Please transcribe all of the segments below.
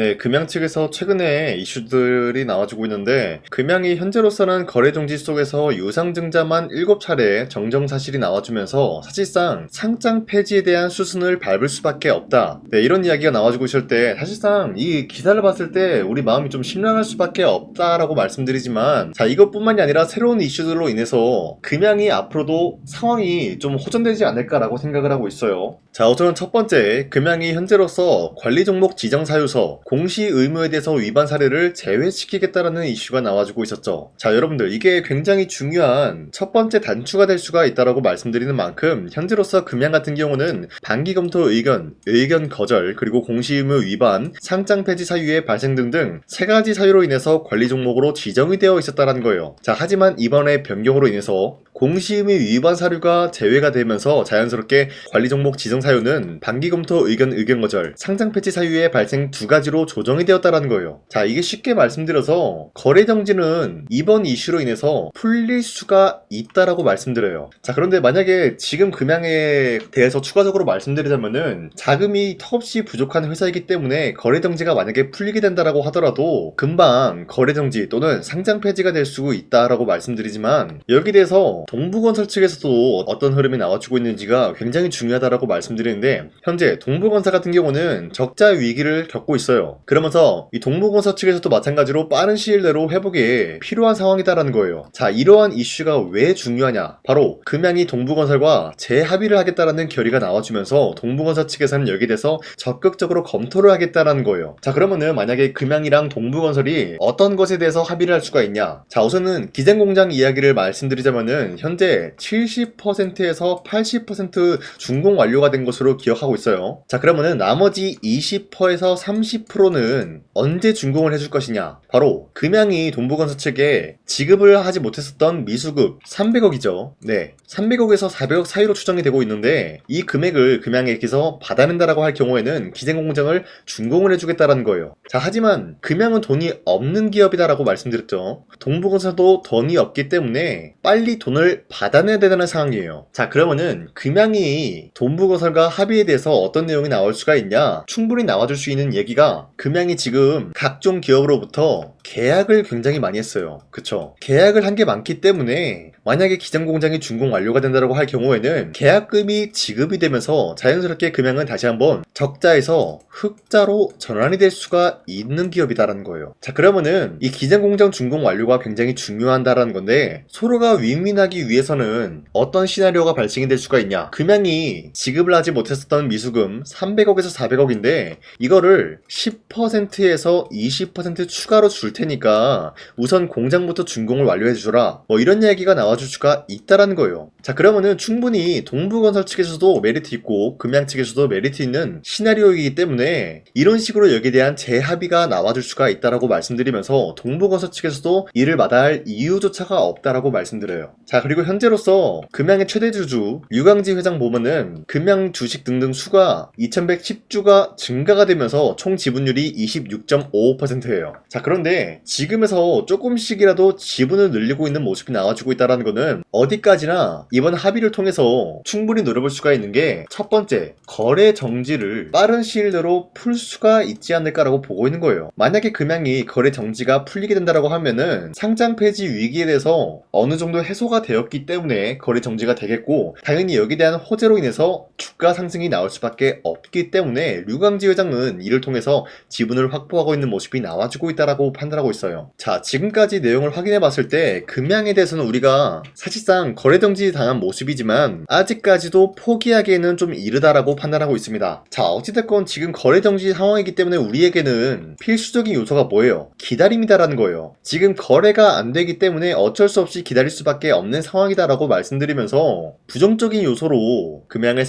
네, 금양 측에서 최근에 이슈들이 나와주고 있는데, 금양이 현재로서는 거래정지 속에서 유상증자만 7차례 정정사실이 나와주면서 사실상 상장 폐지에 대한 수순을 밟을 수밖에 없다. 네, 이런 이야기가 나와주고 있을 때 사실상 이 기사를 봤을 때 우리 마음이 좀 심란할 수밖에 없다라고 말씀드리지만, 자, 이것뿐만이 아니라 새로운 이슈들로 인해서 금양이 앞으로도 상황이 좀 호전되지 않을까라고 생각을 하고 있어요. 자, 우선 첫 번째, 금양이 현재로서 관리 종목 지정 사유서 공시 의무에 대해서 위반 사례를 제외시키겠다라는 이슈가 나와주고 있었죠. 자, 여러분들, 이게 굉장히 중요한 첫 번째 단추가 될 수가 있다라고 말씀드리는 만큼 현재로서 금양 같은 경우는 반기 검토 의견 거절, 그리고 공시 의무 위반, 상장 폐지 사유의 발생 등등 세 가지 사유로 인해서 관리 종목으로 지정이 되어 있었다라는 거예요. 자, 하지만 이번에 변경으로 인해서 공시 의무 위반 사유가 제외가 되면서 자연스럽게 관리 종목 지정 사유는 반기 검토 의견 거절, 상장 폐지 사유의 발생 두 가지로 조정이 되었다라는 거예요. 자, 이게 쉽게 말씀드려서 거래 정지는 이번 이슈로 인해서 풀릴 수가 있다라고 말씀드려요. 자, 그런데 만약에 지금 금양에 대해서 추가적으로 말씀드리자면은 자금이 턱없이 부족한 회사이기 때문에 거래 정지가 만약에 풀리게 된다라고 하더라도 금방 거래 정지 또는 상장 폐지가 될 수 있다라고 말씀드리지만, 여기 대해서 동부건설 측에서도 어떤 흐름이 나와주고 있는지가 굉장히 중요하다라고 말씀드리는데, 현재 동부건설 같은 경우는 적자 위기를 겪고 있어요. 그러면서 이 동부건설 측에서도 마찬가지로 빠른 시일 내로 회복에 필요한 상황이다라는 거예요. 자, 이러한 이슈가 왜 중요하냐? 바로 금양이 동부건설과 재합의를 하겠다라는 결의가 나와주면서 동부건설 측에서는 여기에 대해서 적극적으로 검토를 하겠다라는 거예요. 자, 그러면은 만약에 금양이랑 동부건설이 어떤 것에 대해서 합의를 할 수가 있냐? 자, 우선은 기생공장 이야기를 말씀드리자면은 현재 70%에서 80% 준공 완료가 된 것으로 기억하고 있어요. 자, 그러면은 나머지 20%에서 30%는 언제 준공을 해줄 것이냐? 바로 금양이 동부건설 측에 지급을 하지 못했었던 미수급 300억이죠. 네, 300억에서 400억 사이로 추정이 되고 있는데, 이 금액을 금양에게서 받아낸다라고 할 경우에는 기생공장을 준공을 해주겠다라는 거예요. 자, 하지만 금양은 돈이 없는 기업이다라고 말씀드렸죠. 동부건설도 돈이 없기 때문에 빨리 돈을 받아내야 되는 상황이에요. 자, 그러면은 금양이 동부건설과 합의에 대해서 어떤 내용이 나올 수가 있냐? 충분히 나와줄 수 있는 얘기가, 금양이 지금 각종 기업으로부터 계약을 굉장히 많이 했어요. 그쵸? 계약을 한 게 많기 때문에 만약에 기장공장이 준공 완료가 된다고 할 경우에는 계약금이 지급이 되면서 자연스럽게 금양은 다시 한번 적자에서 흑자로 전환이 될 수가 있는 기업이다라는 거예요. 자, 그러면은 이 기장공장 준공 완료가 굉장히 중요하다라는 건데, 서로가 윈윈하기 위해서는 어떤 시나리오가 발생이 될 수가 있냐? 금양이 지급을 하지 못했었던 미수금 300억에서 400억인데 이거를 10%에서 20% 추가로 줄 테니까 우선 공장부터 준공을 완료해주라, 뭐 이런 얘기가 나와줄 수가 있다라는 거예요. 자, 그러면은 충분히 동부건설 측에서도 메리트 있고 금양 측에서도 메리트 있는 시나리오이기 때문에 이런 식으로 여기에 대한 재합의가 나와줄 수가 있다라고 말씀드리면서 동부건설 측에서도 이를 마다할 이유조차가 없다라고 말씀드려요. 자, 그리고 현재로서 금양의 최대 주주 류강지 회장 보면은 금양 주식 등등 수가 2110주가 증가가 되면서 총 지분율이 26.55%예요. 자, 그런데 지금에서 조금씩이라도 지분을 늘리고 있는 모습이 나와주고 있다는 거는 어디까지나 이번 합의를 통해서 충분히 노려볼 수가 있는 게, 첫 번째, 거래 정지를 빠른 시일 내로 풀 수가 있지 않을까라고 보고 있는 거예요. 만약에 금양이 거래 정지가 풀리게 된다라고 하면은 상장 폐지 위기에 대해서 어느 정도 해소가 되었기 때문에 거래 정지가 되겠고, 당연히 여기에 대한 호재로 인해서 주가 상승이 나올 수밖에 없기 때문에 류강지 회장은 이를 통해서 지분을 확보하고 있는 모습이 나와주고 있다라고 판단하고 있어요. 자, 지금까지 내용을 확인해 봤을 때 금양에 대해서는 우리가 사실상 거래 정지 당한 모습이지만 아직까지도 포기하기에는 좀 이르다라고 판단하고 있습니다. 자, 어찌됐건 지금 거래 정지 상황이기 때문에 우리에게는 필수적인 요소가 뭐예요? 기다림이다라는 거예요. 지금 거래가 안 되기 때문에 어쩔 수 없이 기다릴 수밖에 없는 상황이다라고 말씀드리면서, 부정적인 요소로 금양을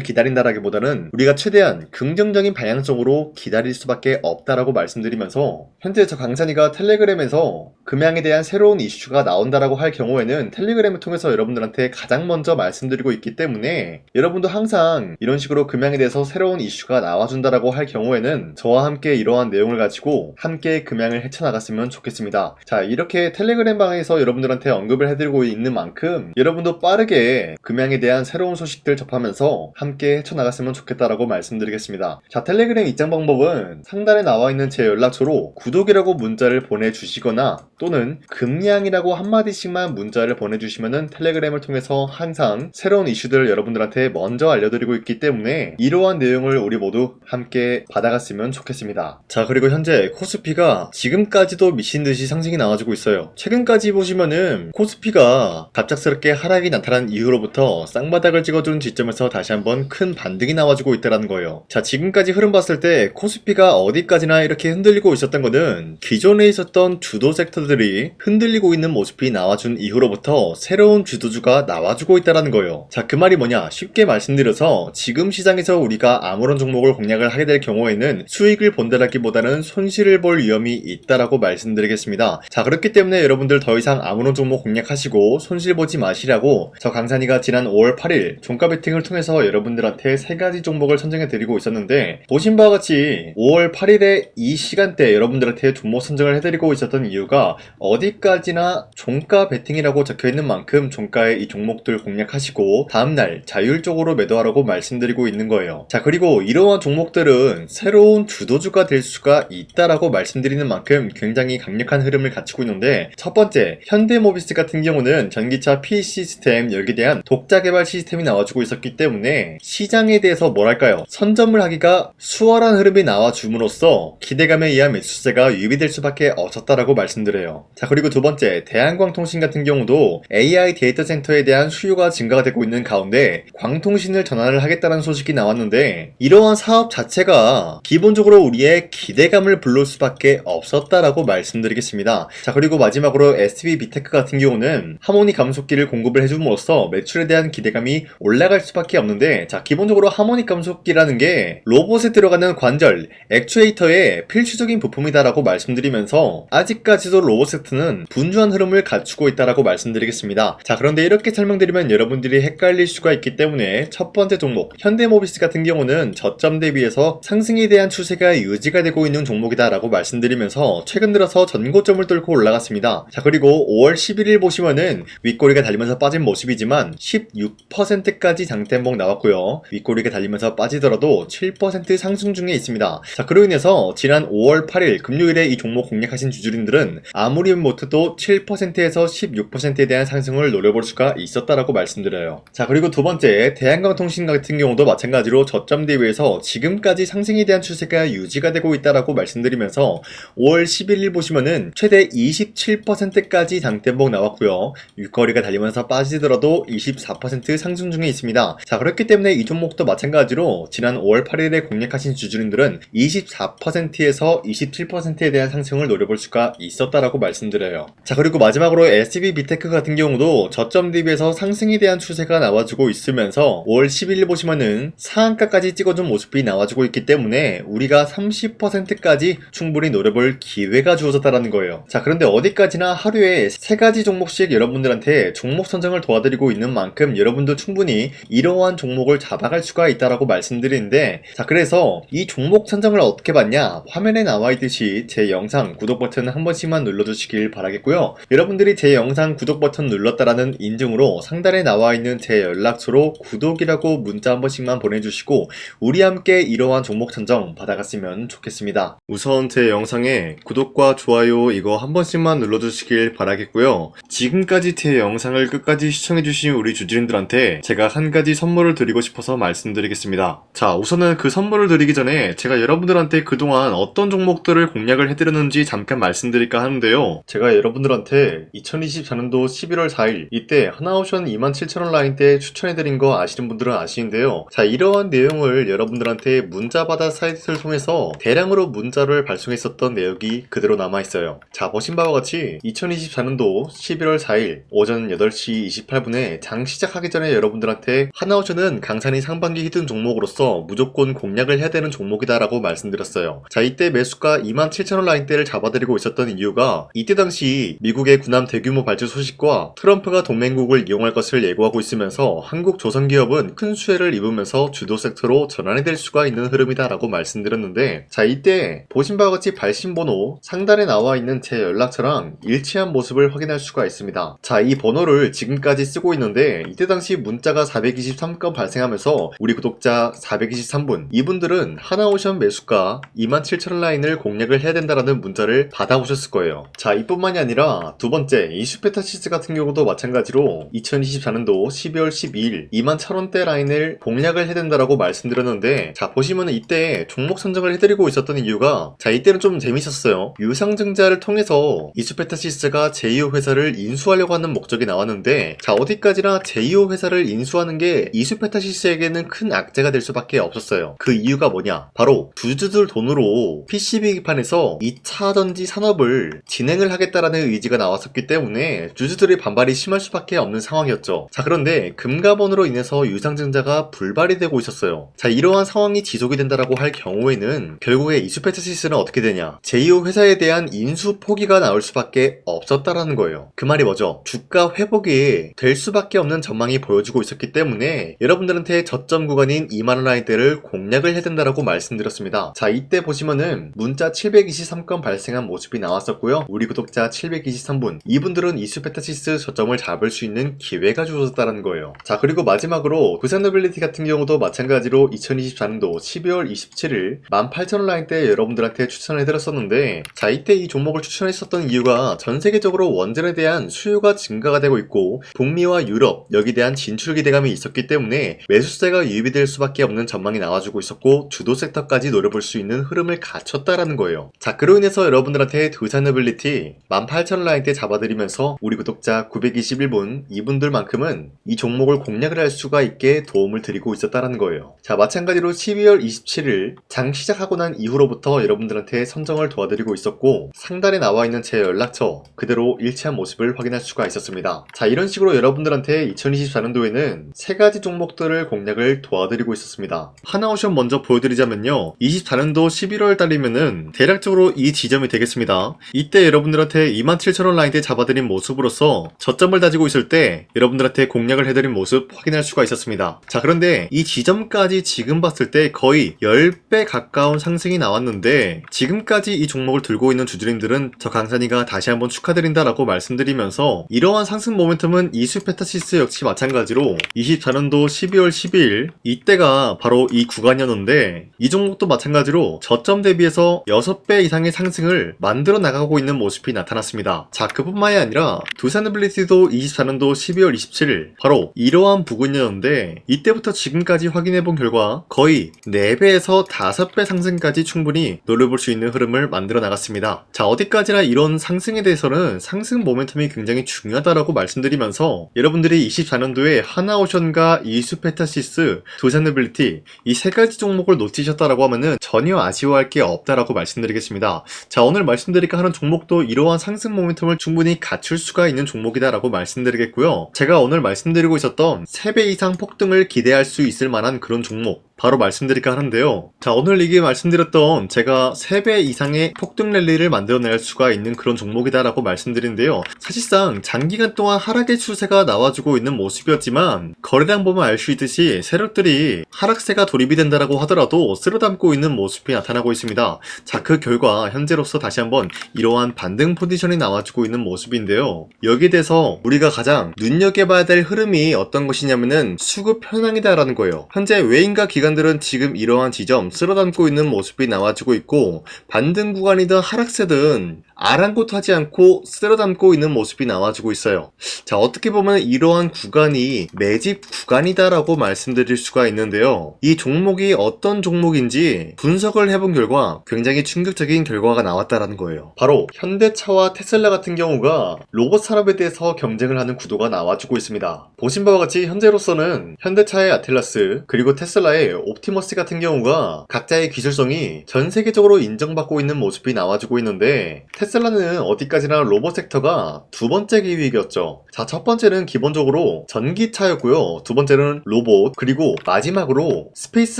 기다린다라기보다는 우리가 최대한 긍정적인 방향성으로 기다릴 수밖에 없다라고 말씀드리면서, 현재 저 강산이가 텔레그램에서 금양에 대한 새로운 이슈가 나온다라고 할 경우에는 텔레그램을 통해서 여러분들한테 가장 먼저 말씀드리고 있기 때문에, 여러분도 항상 이런 식으로 금양에 대해서 새로운 이슈가 나와준다라고 할 경우에는 저와 함께 이러한 내용을 가지고 함께 금양을 헤쳐나갔으면 좋겠습니다. 자, 이렇게 텔레그램 방에서 여러분들한테 언급을 언급을 해드리고 있는 만큼 여러분도 빠르게 금양에 대한 새로운 소식들 접하면서 함께 헤쳐나갔으면 좋겠다라고 말씀드리겠습니다. 자, 텔레그램 입장 방법은 상단에 나와 있는 제 연락처로 구독이라고 문자를 보내주시거나 또는 금양이라고 한마디씩만 문자를 보내주시면은 텔레그램을 통해서 항상 새로운 이슈들을 여러분들한테 먼저 알려드리고 있기 때문에 이러한 내용을 우리 모두 함께 받아갔으면 좋겠습니다. 자, 그리고 현재 코스피가 지금까지도 미친듯이 상승이 나와주고 있어요. 최근까지 보시면은 코스피가 갑작스럽게 하락이 나타난 이후로부터 쌍바닥을 찍어준 지점에서 다시 한번 큰 반등이 나와주고 있다는 거예요. 자, 지금까지 흐름 봤을 때 코스피가 어디까지나 이렇게 흔들리고 있었던 거는 기존에 있었던 주도 섹터들이 흔들리고 있는 모습이 나와준 이후로부터 새로운 주도주가 나와주고 있다는 거예요. 자, 그 말이 뭐냐? 쉽게 말씀드려서 지금 시장에서 우리가 아무런 종목을 공략을 하게 될 경우에는 수익을 본다라기보다는 손실을 볼 위험이 있다라고 말씀드리겠습니다. 자, 그렇기 때문에 여러분들 더 이상 아무런 종목 공략하시고 손실 보지 마시라고 저 강산이가 지난 5월 8일 종가 베팅을 통해서 여러분들한테 3가지 종목을 선정해 드리고 있었는데, 보신 바와 같이 5월 8일에 이 시간대 여러분들한테 종목 선정을 해드리고 있었던 이유가 어디까지나 종가 베팅이라고 적혀있는 만큼 종가의 이 종목들 공략하시고 다음날 자율적으로 매도하라고 말씀드리고 있는 거예요. 자, 그리고 이러한 종목들은 새로운 주도주가 될 수가 있다라고 말씀드리는 만큼 굉장히 강력한 흐름을 갖추고 있는데, 첫 번째 현대모비스 같은 경우는 전기차 P 시스템 여기에 대한 독자 개발 시스템이 나와주고 있었기 때문에 시장에 대해서 뭐랄까요, 선점을 하기가 수월한 흐름이 나와줌으로써 기대감에 의한 매수세가 유입될 수밖에 없었다라고 말씀드려요. 자, 그리고 두 번째 대한광통신 같은 경우도 AI 데이터 센터에 대한 수요가 증가가 되고 있는 가운데 광통신을 전환을 하겠다는 소식이 나왔는데, 이러한 사업 자체가 기본적으로 우리의 기대감을 불러올 수밖에 없었다라고 말씀드리겠습니다. 자, 그리고 마지막으로 SB비테크 같은 경우는 하모니 감속기를 공급을 해줌으로써 매출에 대한 기대감이 올라갈 수밖에 없는데, 자, 기본적으로 하모니 감속기라는 게 로봇에 들어가는 관절, 액추에이터의 필수적인 부품이다라고 말씀드리면서 아직까지도 로봇 섹터는 분주한 흐름을 갖추고 있다라고 말씀드리겠습니다. 자, 그런데 이렇게 설명드리면 여러분들이 헷갈릴 수가 있기 때문에 첫 번째 종목 현대모비스 같은 경우는 저점 대비해서 상승에 대한 추세가 유지가 되고 있는 종목이다라고 말씀드리면서 최근 들어서 전고점을 뚫고 올라갔습니다. 자, 그리고 5월 11일 보시면은 윗꼬리가 달리면서 빠진 모습이지만 16%까지 장대목 나왔고요. 윗꼬리가 달리면서 빠지더라도 7% 상승 중에 있습니다. 자, 그로 인해서 지난 5월 8일 금요일에 이 종목 공략하신 주주님들은 아무리 못해도 7%에서 16%에 대한 상승을 노려볼 수가 있었다라고 말씀드려요. 자, 그리고 두 번째 대한광통신 같은 경우도 마찬가지로 저점 대비해서 지금까지 상승에 대한 추세가 유지가 되고 있다라고 말씀드리면서 5월 11일 보시면은 최대 27%까지 장대목 나왔고요. 윗거리가 달리면서 빠지더라도 24% 상승 중에 있습니다. 자, 그렇기 때문에 이 종목도 마찬가지로 지난 5월 8일에 공략하신 주주님들은 24%에서 27%에 대한 상승을 노려볼 수가 있었다라고 말씀드려요. 자, 그리고 마지막으로 SB비테크 같은 경우도 저점 대비해서 상승에 대한 추세가 나와주고 있으면서 5월 11일 보시면은 상한가까지 찍어준 모습이 나와주고 있기 때문에 우리가 30%까지 충분히 노려볼 기회가 주어졌다는 거예요. 자, 그런데 어디까지나 하루에 3가지 종목씩 여러분들한테 종목 선정을 도와드리고 있는 만큼 여러분도 충분히 이러한 종목을 잡아갈 수가 있다라고 말씀드리는데, 자, 그래서 이 종목 선정을 어떻게 받냐, 화면에 나와 있듯이 제 영상 구독 버튼 한 번씩만 눌러주시길 바라겠고요. 여러분들이 제 영상 구독 버튼 눌렀다라는 인증으로 상단에 나와 있는 제 연락처로 구독이라고 문자 한 번씩만 보내주시고 우리 함께 이러한 종목 선정 받아갔으면 좋겠습니다. 우선 제 영상에 구독과 좋아요 이거 한 번씩만 눌러주시길 바라겠고요. 지금까지 제 영상을 끝까지 시청해주신 우리 주주님들한테 제가 한 가지 선물을 드리고 싶어서 말씀드리겠습니다. 자, 우선은 그 선물을 드리기 전에 제가 여러분들한테 그동안 어떤 종목들을 공략을 해드렸는지 잠깐 말씀드릴까 하는데요. 제가 여러분들한테 2024년도 11월 4일 이때 하나오션 27,000원 라인 때 추천해드린 거 아시는 분들은 아시는데요. 자, 이러한 내용을 여러분들한테 문자받아 사이트를 통해서 대량으로 문자를 발송했었던 내역이 그대로 남아있어요. 자, 보신 바와 같이 2024년도 11월 4일 오전 8시 28분에 장 시작하기 전에 여러분들한테 하나오션은 강산이 상반기 히든 종목으로서 무조건 공략을 해야 되는 종목이다 라고 말씀드렸어요. 자, 이때 매수가 27,000원 라인대를 잡아드리고 있었던 이유가 있습니다. 이때 당시 미국의 군함 대규모 발주 소식과 트럼프가 동맹국을 이용할 것을 예고하고 있으면서 한국 조선기업은 큰 수혜를 입으면서 주도 섹터로 전환이 될 수가 있는 흐름이다라고 말씀드렸는데, 자, 이때 보신 바와 같이 발신번호 상단에 나와 있는 제 연락처랑 일치한 모습을 확인할 수가 있습니다. 자, 이 번호를 지금까지 쓰고 있는데 이때 당시 문자가 423건 발생하면서 우리 구독자 423분, 이분들은 하나오션 매수가 27,000원 라인을 공략을 해야 된다라는 문자를 받아오셨을 거예요. 자, 이뿐만이 아니라 두 번째 이슈페타시스 같은 경우도 마찬가지로 2024년도 12월 12일 21,000원대 라인을 공략을 해야 된다라고 말씀드렸는데, 자, 보시면은 이때 종목 선정을 해드리고 있었던 이유가, 자, 이때는 좀 재밌었어요. 유상증자를 통해서 이슈페타시스가 제2호 회사를 인수하려고 하는 목적이 나왔는데, 자, 어디까지나 제2호 회사를 인수하는 게 이슈페타시스에게는 큰 악재가 될 수밖에 없었어요. 그 이유가 뭐냐? 바로 주주들 돈으로 PCB 기판에서 2차 전지 산업을 진행을 하겠다라는 의지가 나왔었기 때문에 주주들의 반발이 심할 수밖에 없는 상황이었죠. 자, 그런데 금가번으로 인해서 유상증자가 불발이 되고 있었어요. 자, 이러한 상황이 지속이 된다라고 할 경우에는 결국에 이슈페타시스는 어떻게 되냐? 제2호 회사에 대한 인수 포기가 나올 수밖에 없었다라는 거예요. 그 말이 뭐죠? 주가 회복이 될 수밖에 없는 전망이 보여지고 있었기 때문에 여러분들한테 저점 구간인 2만원 라인대를 공략을 해야 된다라고 말씀드렸습니다. 자, 이때 보시면은 문자 723건 발생한 모습이 나왔었고요. 우리 구독자 723분, 이분들은 이슈페타시스 저점을 잡을 수 있는 기회가 주어졌다는 거예요. 자, 그리고 마지막으로 부산노빌리티 같은 경우도 마찬가지로 2024년도 12월 27일 18,000원 라인대 여러분들한테 추천을 해드렸었는데, 자, 이때 이 종목을 추천했었던 이유가 전 세계적으로 원전에 대한 수요가 증가가 되고 있고 북미와 유럽 여기에 대한 진출 기대감이 있었기 때문에 매수세가 유입이 될 수밖에 없는 전망이 나와주고 있었고 주도 섹터까지 노려볼 수 있는 흐름을 갖췄다라는 거예요. 자, 그로 인해서 여러분들한테 두산노빌리티 18,000원 라인대 잡아드리면서 우리 구독자 921분, 이분들만큼은 이 종목을 공략을 할 수가 있게 도움을 드리고 있었다라는 거예요. 자, 마찬가지로 12월 27일 장 시작하고 난 이후로부터 여러분들한테 선정을 도와드리고 있었고 상단에 나와 있는 제 연락처 그대로 일치한 모습을 확인할 수가 있었습니다. 자, 이런 식으로 여러분들한테 2024년도에는 세 가지 종목들을 공략을 도와드리고 있었습니다. 하나오션 먼저 보여드리자면요, 24년도 11월 달이면은 대략적으로 이 지점이 되겠습니다. 이때 여러분들한테 27,000원 라인대 잡아드린 모습으로서 저점을 다지고 있을 때 여러분들한테 공략을 해드린 모습 확인할 수가 있었습니다. 자, 그런데 이 지점까지 지금 봤을 때 거의 10배 가까운 상승이 나왔는데, 지금까지 이 종목을 들고 있는 주주님들은 저 강산이가 다시 한번 축하드린다라고 말씀드리면서, 이러한 상승 모멘텀은 이슈페타시스 역시 마찬가지로 24년도 12월 12일 이때가 바로 이 구간이었는데, 이 종목도 마찬가지로 저점 대비해서 6배 이상의 상승을 만들어 나가고 있는 모습이 나타났습니다. 자, 그뿐만이 아니라 두산노빌리티도 24년도 12월 27일 바로 이러한 부근이었는데, 이때부터 지금까지 확인해본 결과 거의 4배에서 5배 상승까지 충분히 노려볼 수 있는 흐름을 만들어 나갔습니다. 자, 어디까지나 이런 상승에 대해서는 상승 모멘텀이 굉장히 중요하다라고 말씀드리면서, 여러분들이 24년도에 하나오션과 이슈페타시스, 두산노빌리티 이 세 가지 종목을 놓치셨다라고 하면은 전혀 아쉬워할 게 없다라고 말씀드리겠습니다. 자, 오늘 말씀드릴까 하는 종목도 이러한 상승 모멘텀을 충분히 갖출 수가 있는 종목이다라고 말씀드리겠고요. 제가 오늘 말씀드리고 있었던 3배 이상 폭등을 기대할 수 있을 만한 그런 종목 바로 말씀드릴까 하는데요. 자, 오늘 이게 말씀드렸던 제가 3배 이상의 폭등 랠리를 만들어낼 수가 있는 그런 종목이다라고 말씀드린데요. 사실상 장기간 동안 하락의 추세가 나와주고 있는 모습이었지만 거래량 보면 알 수 있듯이 세력들이 하락세가 돌입이 된다라고 하더라도 쓸어담고 있는 모습이 나타나고 있습니다. 자, 그 결과 현재로서 다시 한번 이러한 반등 포지션이 나와주고 있는 모습인데요. 여기에 대해서 우리가 가장 눈여겨봐야 될 흐름이 어떤 것이냐면은 수급 현황이다라는 거예요. 현재 외인과 기관들은 지금 이러한 지점 쓸어담고 있는 모습이 나와주고 있고, 반등 구간이든 하락세든 아랑곳하지 않고 쓸어담고 있는 모습이 나와주고 있어요. 자, 어떻게 보면 이러한 구간이 매집 구간이다라고 말씀드릴 수가 있는데요. 이 종목이 어떤 종목인지 분석을 해본 결과 굉장히 충격적인 결과가 나왔다라는 거예요. 바로 현대차와 테슬라 같은 경우가 로봇 산업에 대해서 경쟁을 하는 구도가 나와주고 있습니다. 보신 바와 같이 현재로서는 현대차의 아틀라스 그리고 테슬라의 옵티머스 같은 경우가 각자의 기술성이 전 세계적으로 인정받고 있는 모습이 나와주고 있는데, 테슬라는 어디까지나 로봇 섹터가 두 번째 기획이었죠. 자, 첫 번째는 기본적으로 전기차였고요. 두 번째는 로봇, 그리고 마지막으로 스페이스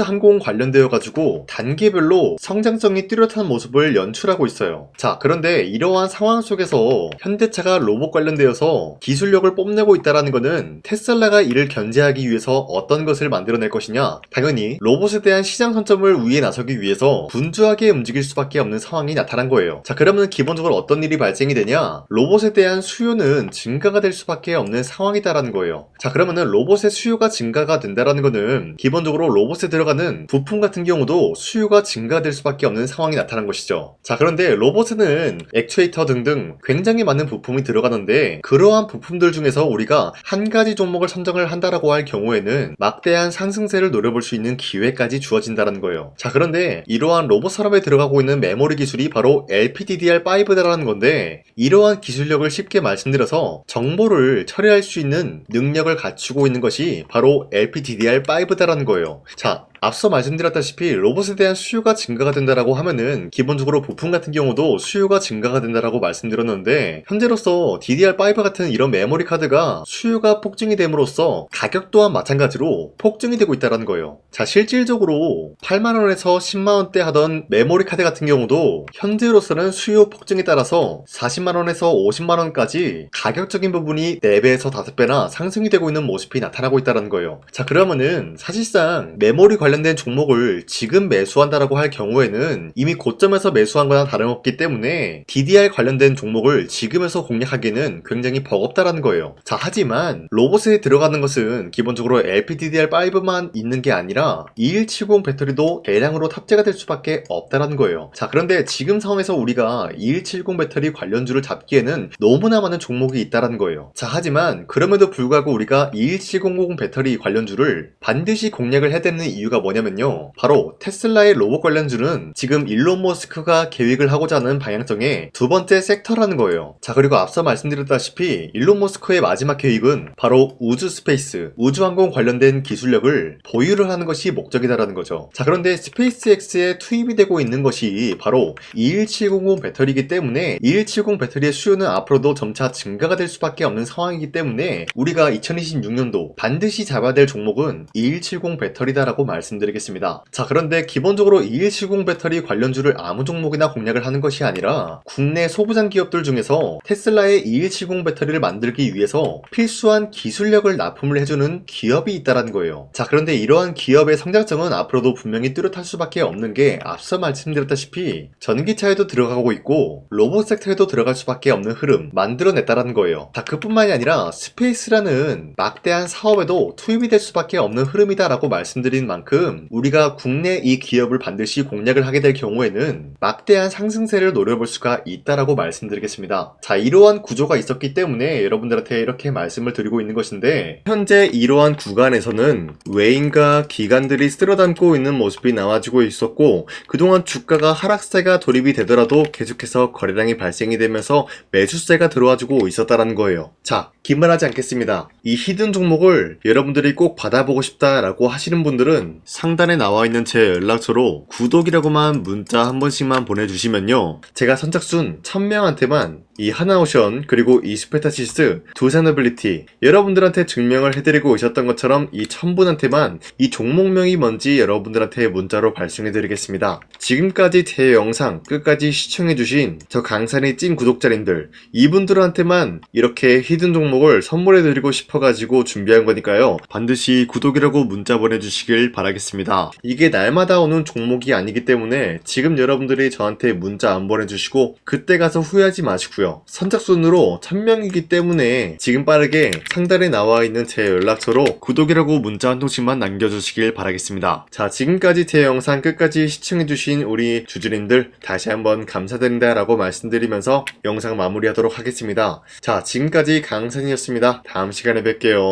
항공 관련되어 가지고 단계별로 성장성이 뚜렷한 모습을 연출하고 있어요. 자, 그런데 이러한 상황 속에서 현대차가 로봇 관련되어서 기술력을 뽐내고 있다는 것은 테슬라가 이를 견제하기 위해서 어떤 것을 만들어낼 것이냐? 당연히 로봇에 대한 시장 선점을 위해 나서기 위해서 분주하게 움직일 수밖에 없는 상황이 나타난 거예요. 자, 그러면 기본적으로 어떤 일이 발생이 되냐? 로봇에 대한 수요는 증가가 될 수밖에 없는 상황이다라는 거예요. 자, 그러면은 로봇의 수요가 증가가 된다라는 거는 기본적으로 로봇에 들어가는 부품 같은 경우도 수요가 증가될 수밖에 없는 상황이 나타난 것이죠. 자, 그런데 로봇에는 액추에이터 등등 굉장히 많은 부품이 들어가는데 그러한 부품들 중에서 우리가 한 가지 종목을 선정을 한다라고 할 경우에는 막대한 상승세를 노려볼 수 있는 기회까지 주어진다는 거예요. 자, 그런데 이러한 로봇 산업에 들어가고 있는 메모리 기술이 바로 LPDDR5다라는 건데 이러한 기술력을 쉽게 말씀드려서 정보를 처리할 수 있는 능력을 갖추고 있는 것이 바로 LPDDR5다라는 거예요. 자, 앞서 말씀드렸다시피 로봇에 대한 수요가 증가가 된다라고 하면은 기본적으로 부품 같은 경우도 수요가 증가가 된다라고 말씀드렸는데 현재로서 DDR5 같은 이런 메모리 카드가 수요가 폭증이 됨으로써 가격 또한 마찬가지로 폭증이 되고 있다는 거예요. 자, 실질적으로 8만원에서 10만원대 하던 메모리 카드 같은 경우도 현재로서는 수요 폭증에 따라서 40만원에서 50만원까지 가격적인 부분이 4배에서 5배나 상승이 되고 있는 모습이 나타나고 있다는 거예요. 자, 그러면은 사실상 메모리 관련된 종목을 지금 매수한다라고 할 경우에는 이미 고점에서 매수한 거나 다름없기 때문에 DDR 관련된 종목을 지금에서 공략하기에는 굉장히 버겁다라는 거예요. 자, 하지만 로봇에 들어가는 것은 기본적으로 LPDDR5만 있는 게 아니라 2170 배터리도 대량으로 탑재가 될 수밖에 없다라는 거예요. 자, 그런데 지금 상황에서 우리가 2170 배터리 관련주를 잡기에는 너무나 많은 종목이 있다라는 거예요. 자, 하지만 그럼에도 불구하고 우리가 2170 배터리 관련주를 반드시 공략을 해야 되는 이유가 뭐냐면요, 바로 테슬라의 로봇 관련주는 지금 일론 머스크가 계획을 하고자 하는 방향성의 두 번째 섹터라는 거예요. 자, 그리고 앞서 말씀드렸다시피 일론 머스크의 마지막 계획은 바로 우주 스페이스, 우주항공 관련된 기술력을 보유를 하는 것이 목적이다라는 거죠. 자, 그런데 스페이스X에 투입이 되고 있는 것이 바로 21700 배터리이기 때문에 2170 배터리의 수요는 앞으로도 점차 증가가 될 수밖에 없는 상황이기 때문에 우리가 2026년도 반드시 잡아야 될 종목은 2170 배터리다라고 말씀드리겠습니다. 자, 그런데 기본적으로 2170 배터리 관련주를 아무 종목이나 공략을 하는 것이 아니라 국내 소부장 기업들 중에서 테슬라의 2170 배터리를 만들기 위해서 필수한 기술력을 납품을 해주는 기업이 있다는 거예요. 자, 그런데 이러한 기업의 성장성은 앞으로도 분명히 뚜렷할 수밖에 없는 게 앞서 말씀드렸다시피 전기차에도 들어가고 있고 로봇 섹터에도 들어갈 수밖에 없는 흐름 만들어냈다는 거예요. 자, 그뿐만이 아니라 스페이스라는 막대한 사업에도 투입이 될 수밖에 없는 흐름이다라고 말씀드린 만큼 우리가 국내 이 기업을 반드시 공략을 하게 될 경우에는 막대한 상승세를 노려볼 수가 있다라고 말씀드리겠습니다. 자, 이러한 구조가 있었기 때문에 여러분들한테 이렇게 말씀을 드리고 있는 것인데 현재 이러한 구간에서는 외인과 기관들이 쓸어담고 있는 모습이 나와주고 있었고 그동안 주가가 하락세가 돌입이 되더라도 계속해서 거래량이 발생이 되면서 매수세가 들어와주고 있었다라는 거예요. 자, 긴말하지 않겠습니다. 이 히든 종목을 여러분들이 꼭 받아보고 싶다라고 하시는 분들은 상단에 나와 있는 제 연락처로 구독이라고만 문자 한 번씩만 보내주시면요, 제가 선착순 1000명한테만 이 하나오션 그리고 이 스페타시스 두 사너빌리티 여러분들한테 증명을 해드리고 있었던 것처럼 이 1000분한테만 이 종목명이 뭔지 여러분들한테 문자로 발송해드리겠습니다. 지금까지 제 영상 끝까지 시청해주신 저 강산의 찐 구독자님들 이분들한테만 이렇게 히든 종목을 선물해드리고 싶어가지고 준비한 거니까요, 반드시 구독이라고 문자 보내주시길 바라겠습니다. 이게 날마다 오는 종목이 아니기 때문에 지금 여러분들이 저한테 문자 안 보내주시고 그때 가서 후회하지 마시고요, 선착순으로 1000명이기 때문에 지금 빠르게 상단에 나와 있는 제 연락처로 구독이라고 문자 한 통씩만 남겨주시길 바라겠습니다. 자, 지금까지 제 영상 끝까지 시청해주신 우리 주주님들 다시 한번 감사드린다 라고 말씀드리면서 영상 마무리하도록 하겠습니다. 자, 지금까지 강산이었습니다. 다음 시간에 뵐게요.